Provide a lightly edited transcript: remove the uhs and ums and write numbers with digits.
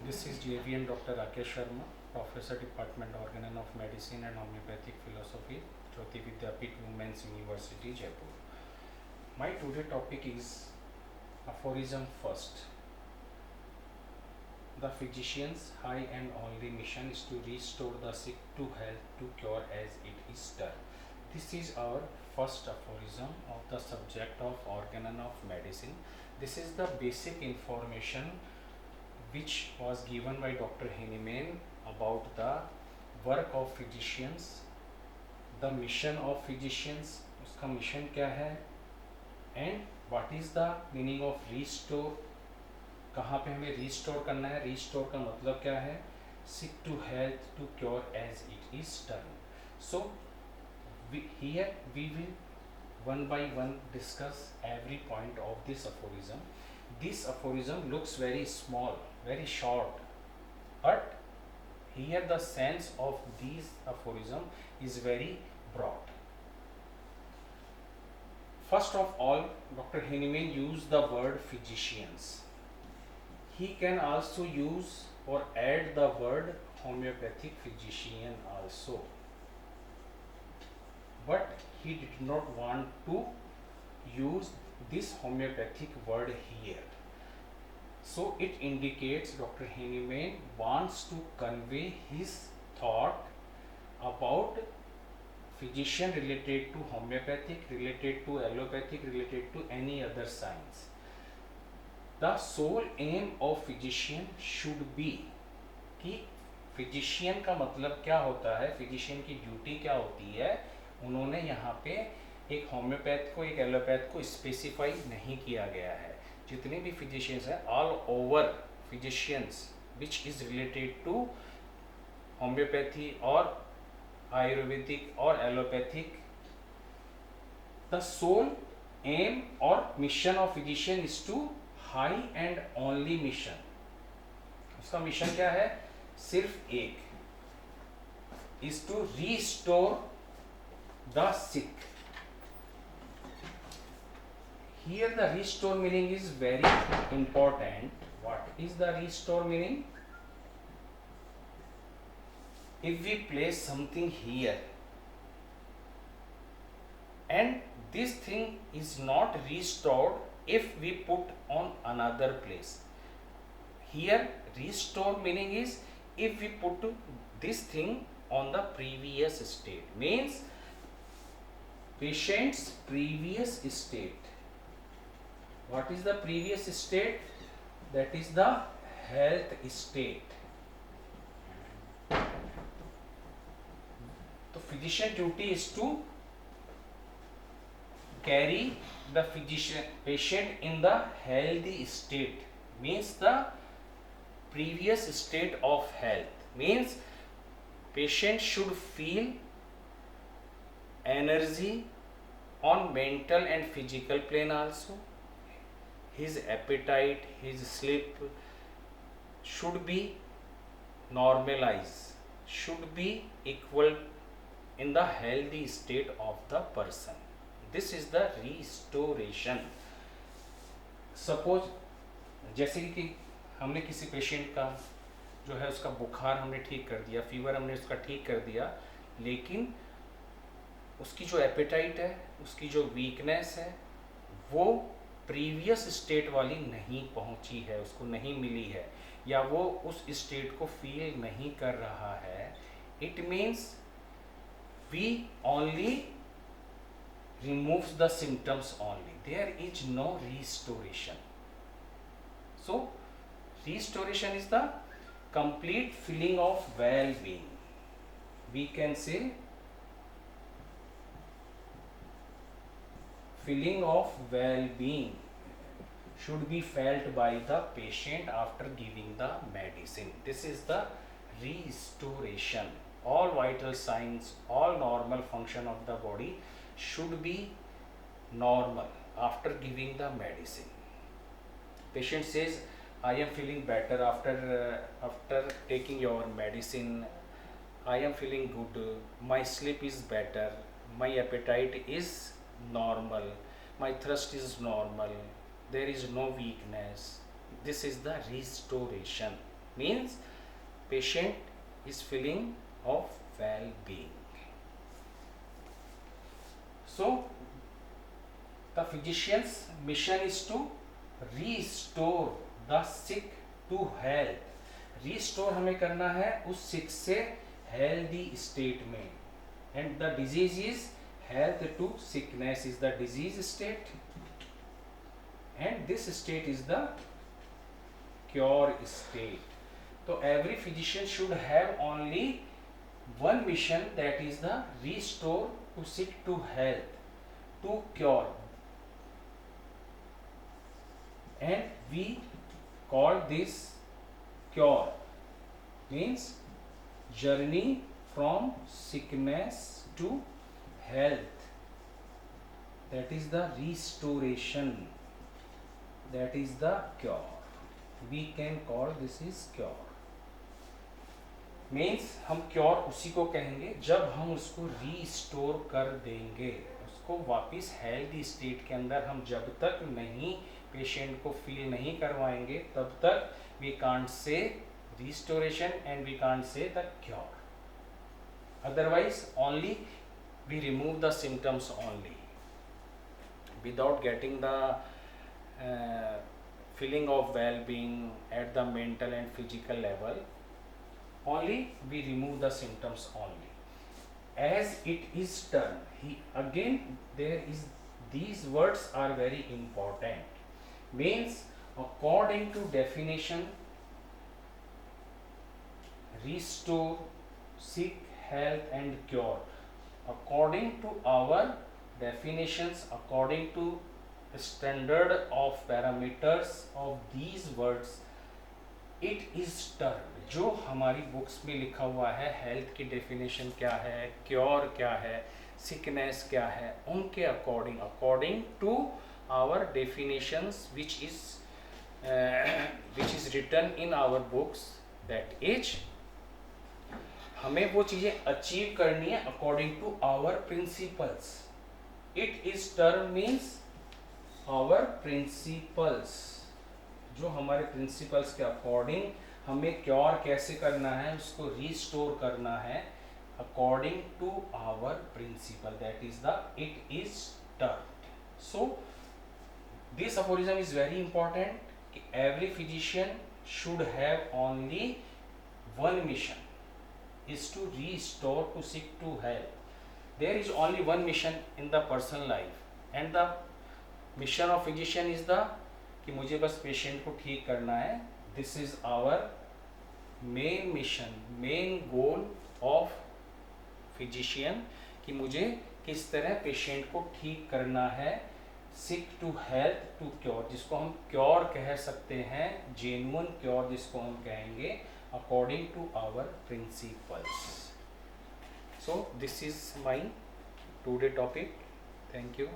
This is JVM Dr. Rakesh Sharma, Professor Department Organ of Medicine and Homeopathic Philosophy, Jyoti Vidyapeeth Women's University, Jaipur. My today topic is aphorism first. The physician's high and only mission is to restore the sick to health, to cure as it is done. This is our first aphorism of the subject of organ of medicine. This is the basic information which was given by Dr. Hahnemann about the work of physicians, the mission of physicians, उसका mission क्या है, and what is the meaning of restore, कहाँ पे हमें restore करना है, restore का मतलब क्या है, sick to health to cure as it is done. So here we will one by one discuss every point of this aphorism. This aphorism looks very small, very short, but here the sense of these aphorism is very broad. First of all, Dr. Hahnemann used the word physicians. He can also use or add the word homeopathic physician also, but he did not want to use this homeopathic word here. So it indicates Dr. Hahnemann wants to convey his thought about physician related to homeopathic, related to allopathic, related to any other science. The sole aim of physician should be कि physician का मतलब क्या होता है, physician की duty क्या होती है. उन्होंने यहाँ पे एक होम्योपैथ को, एक एलोपैथ को स्पेसिफाई नहीं किया गया है. जितने भी फिजिशियंस हैं, all over physicians which is related to homeopathy और आयुर्वेदिक और एलोपैथिक, द सोल एम और mission of physician is to high and only mission. उसका मिशन क्या है, सिर्फ एक, is to restore the sick. Here the restore meaning is very important. What is the restore meaning? If we place something here and this thing is not restored if we put on another place. Here restore meaning is if we put this thing on the previous state, means patient's previous state. What is the previous state? That is the health state. So physician duty is to carry the patient in the healthy state, means the previous state of health, means patient should feel energy on mental and physical plane also. His appetite, his sleep should be normalized, should be equal in the healthy state of the person. This is the restoration. Suppose जैसे कि हमने किसी patient का जो है उसका बुखार हमने ठीक कर दिया, फीवर हमने उसका ठीक कर दिया, लेकिन उसकी जो एपेटाइट है, उसकी जो वीकनेस है, वो प्रीवियस स्टेट वाली नहीं पहुंची है, उसको नहीं मिली है, या वो उस स्टेट को फील नहीं कर रहा है. It means we only removes the symptoms only, there is no restoration. So restoration is the complete feeling of well-being. We can say feeling of well-being should be felt by the patient after giving the medicine. This is the restoration. All vital signs, all normal function of the body should be normal after giving the medicine. Patient says, I am feeling better after taking your medicine. I am feeling good. My sleep is better. My appetite is normal, my thirst is normal, there is no weakness. This is the restoration. means patient is feeling of well-being. So the physician's mission is to restore the sick to health. Restore हमें करना है उस sick से healthy state में, and the disease is health to sickness is the disease state, and this state is the cure state. So every physician should have only one mission, that is the restore to sick to health, to cure, and we call this cure, means journey from sickness to health, that is the restoration, that is the cure. We can call this is cure. Means हम cure उसी को कहेंगे जब हम उसको restore कर देंगे, उसको वापस हेल्दी स्टेट के अंदर हम जब तक नहीं पेशेंट को फील नहीं करवाएंगे तब तक we can't say restoration and we can't say the cure. Otherwise only we remove the symptoms only without getting the feeling of well-being at the mental and physical level. Only we remove the symptoms only. As it is done, again there is, these words are very important. Means according to definition, restore, seek health and cure. According to our definitions, according to standard of parameters of these words, it is termed, जो हमारी books में लिखा हुआ है health की definition क्या है, cure क्या है, सिकनेस क्या है, उनके according to our definitions which is written in our books, that is हमें वो चीज़ें अचीव करनी है according to our principles. It is term means our principles, जो हमारे प्रिंसिपल्स के अकॉर्डिंग हमें क्योर कैसे करना है, उसको रीस्टोर करना है according to our principle, that is the it is termed. So this aphorism is very important कि every physician should have only one mission, is to restore to sick to health. There is only one mission in the personal life, and the mission of physician is the कि मुझे बस patient को ठीक करना है. This is our main mission, main goal of physician, कि मुझे किस तरह पेशेंट को ठीक करना है, sick to health to cure, जिसको हम क्योर कह सकते हैं, जेन्युइन क्योर जिसको हम कहेंगे according to our principles. So this is my today topic. Thank you.